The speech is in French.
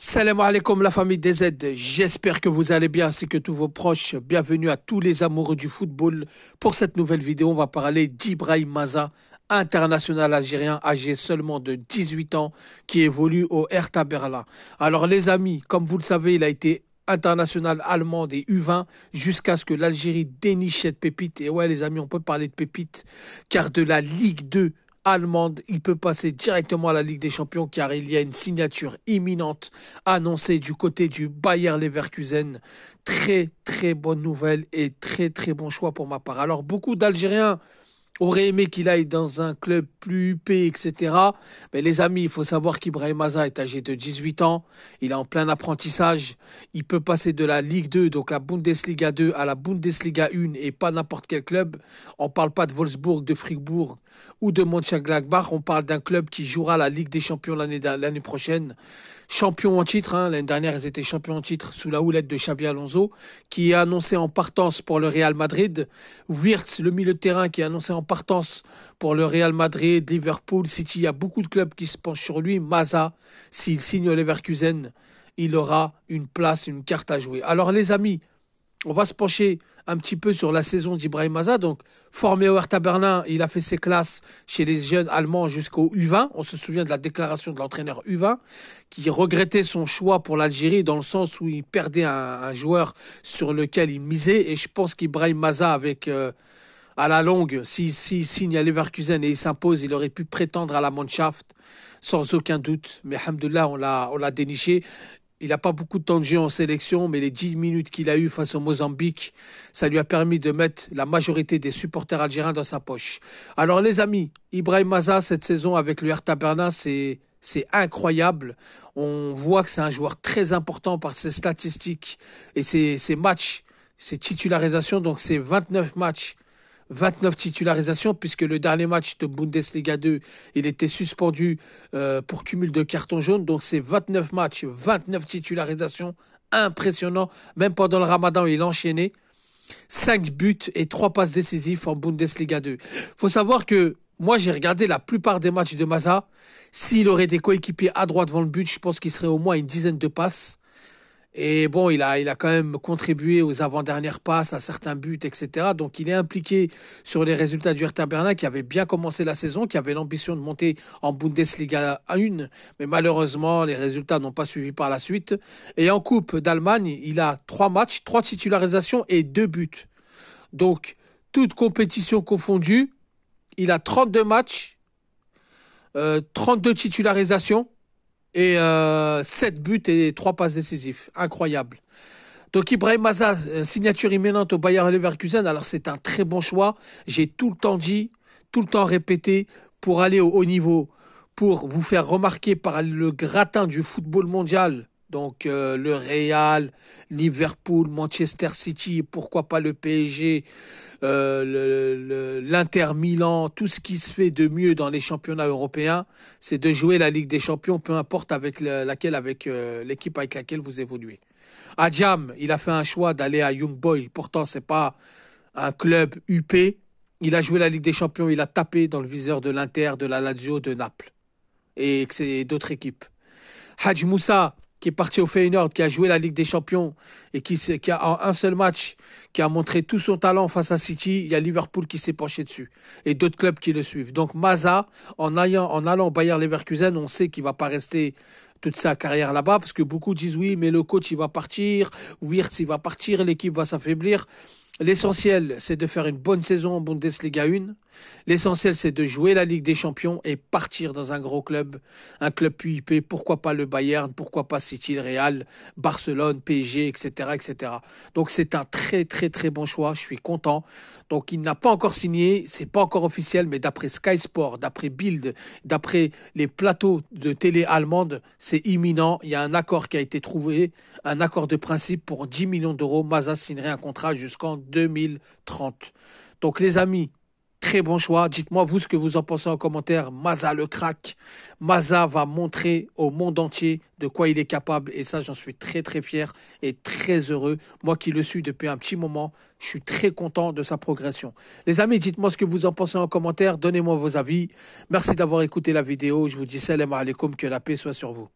Salam alaikum la famille DZ, j'espère que vous allez bien ainsi que tous vos proches. Bienvenue à tous les amoureux du football. Pour cette nouvelle vidéo, on va parler d'Ibrahim Maza, international algérien âgé seulement de 18 ans qui évolue au Hertha Berlin. Alors les amis, comme vous le savez, il a été international allemand des U20 jusqu'à ce que l'Algérie déniche cette pépite. Et ouais les amis, on peut parler de pépite car de la Ligue 2 allemande, il peut passer directement à la Ligue des Champions car il y a une signature imminente annoncée du côté du Bayer Leverkusen. Très très bonne nouvelle et très très bon choix pour ma part. Alors beaucoup d'Algériens auraient aimé qu'il aille dans un club plus huppé, etc. Mais les amis, il faut savoir qu'Ibrahim Maza est âgé de 18 ans. Il est en plein apprentissage. Il peut passer de la Ligue 2, donc la Bundesliga 2, à la Bundesliga 1 et pas n'importe quel club. On parle pas de Wolfsburg, de Fribourg ou de Mönchengladbach. On parle d'un club qui jouera la Ligue des Champions l'année prochaine. Champion en titre, l'année dernière ils étaient champions en titre sous la houlette de Xabi Alonso, qui est annoncé en partance pour le Real Madrid. Wirtz, le milieu de terrain, qui est annoncé en partance pour le Real Madrid, Liverpool, City. Il y a beaucoup de clubs qui se penchent sur lui. Maza, s'il signe au Leverkusen, il aura une place, une carte à jouer. Alors les amis, on va se pencher un petit peu sur la saison d'Ibrahim Maza. Donc, formé au Hertha Berlin, il a fait ses classes chez les jeunes allemands jusqu'au U20. On se souvient de la déclaration de l'entraîneur U20 qui regrettait son choix pour l'Algérie dans le sens où il perdait un joueur sur lequel il misait. Et je pense qu'Ibrahim Maza, avec à la longue, s'il signe à Leverkusen et il s'impose, il aurait pu prétendre à la Mannschaft sans aucun doute. Mais alhamdoulilah, on l'a déniché. Il n'a pas beaucoup de temps de jeu en sélection, mais les 10 minutes qu'il a eues face au Mozambique, ça lui a permis de mettre la majorité des supporters algériens dans sa poche. Alors les amis, Ibrahim Maza, cette saison avec le Hertha Berlin, c'est incroyable. On voit que c'est un joueur très important par ses statistiques et ses matchs, ses titularisations. Donc c'est 29 matchs. 29 titularisations, puisque le dernier match de Bundesliga 2, il était suspendu pour cumul de cartons jaunes. Donc c'est 29 matchs, 29 titularisations, impressionnant. Même pendant le Ramadan, il enchaînait 5 buts et 3 passes décisives en Bundesliga 2. Faut savoir que moi, j'ai regardé la plupart des matchs de Maza. S'il aurait des coéquipiers à droite devant le but, je pense qu'il serait au moins une dizaine de passes. Et bon, il a quand même contribué aux avant-dernières passes, à certains buts, etc. Donc, il est impliqué sur les résultats du Hertha Berlin qui avait bien commencé la saison, qui avait l'ambition de monter en Bundesliga 1. Mais malheureusement, les résultats n'ont pas suivi par la suite. Et en Coupe d'Allemagne, il a 3 matchs, 3 titularisations et 2 buts. Donc, toute compétition confondue, il a 32 matchs, 32 titularisations et 7 buts et 3 passes décisives. Incroyable. Donc Ibrahim Maza, signature imminente au Bayer Leverkusen. Alors c'est un très bon choix. J'ai tout le temps dit, tout le temps répété, pour aller au haut niveau, pour vous faire remarquer par le gratin du football mondial. Donc le Real, Liverpool, Manchester City, pourquoi pas le PSG, l'Inter Milan, tout ce qui se fait de mieux dans les championnats européens, c'est de jouer la Ligue des Champions, peu importe avec l'équipe avec laquelle vous évoluez. Adjam, il a fait un choix d'aller à Young Boys, pourtant c'est pas un club huppé. Il a joué la Ligue des Champions, il a tapé dans le viseur de l'Inter, de la Lazio, de Naples et d'autres équipes. Hadj Moussa, qui est parti au Feyenoord, qui a joué la Ligue des Champions et qui a en un seul match, qui a montré tout son talent face à City. Il y a Liverpool qui s'est penché dessus et d'autres clubs qui le suivent. Donc Maza, en allant au Bayer Leverkusen, on sait qu'il va pas rester toute sa carrière là-bas parce que beaucoup disent oui, mais le coach il va partir, Wirtz il va partir, l'équipe va s'affaiblir. L'essentiel, c'est de faire une bonne saison en Bundesliga 1. L'essentiel, c'est de jouer la Ligue des Champions et partir dans un gros club, un club PIP, pourquoi pas le Bayern, pourquoi pas City, le Real, Barcelone, PSG, etc., etc. Donc c'est un très très très bon choix, je suis content. Donc il n'a pas encore signé, c'est pas encore officiel, mais d'après Sky Sport, d'après Bild, d'après les plateaux de télé allemandes, c'est imminent. Il y a un accord qui a été trouvé, un accord de principe pour 10 millions d'euros. Maza signerait un contrat jusqu'en 2030. Donc les amis, très bon choix. Dites-moi vous ce que vous en pensez en commentaire. Maza le crack. Maza va montrer au monde entier de quoi il est capable. Et ça, j'en suis très très fier et très heureux. Moi qui le suis depuis un petit moment, je suis très content de sa progression. Les amis, dites-moi ce que vous en pensez en commentaire. Donnez-moi vos avis. Merci d'avoir écouté la vidéo. Je vous dis salam alaikum, que la paix soit sur vous.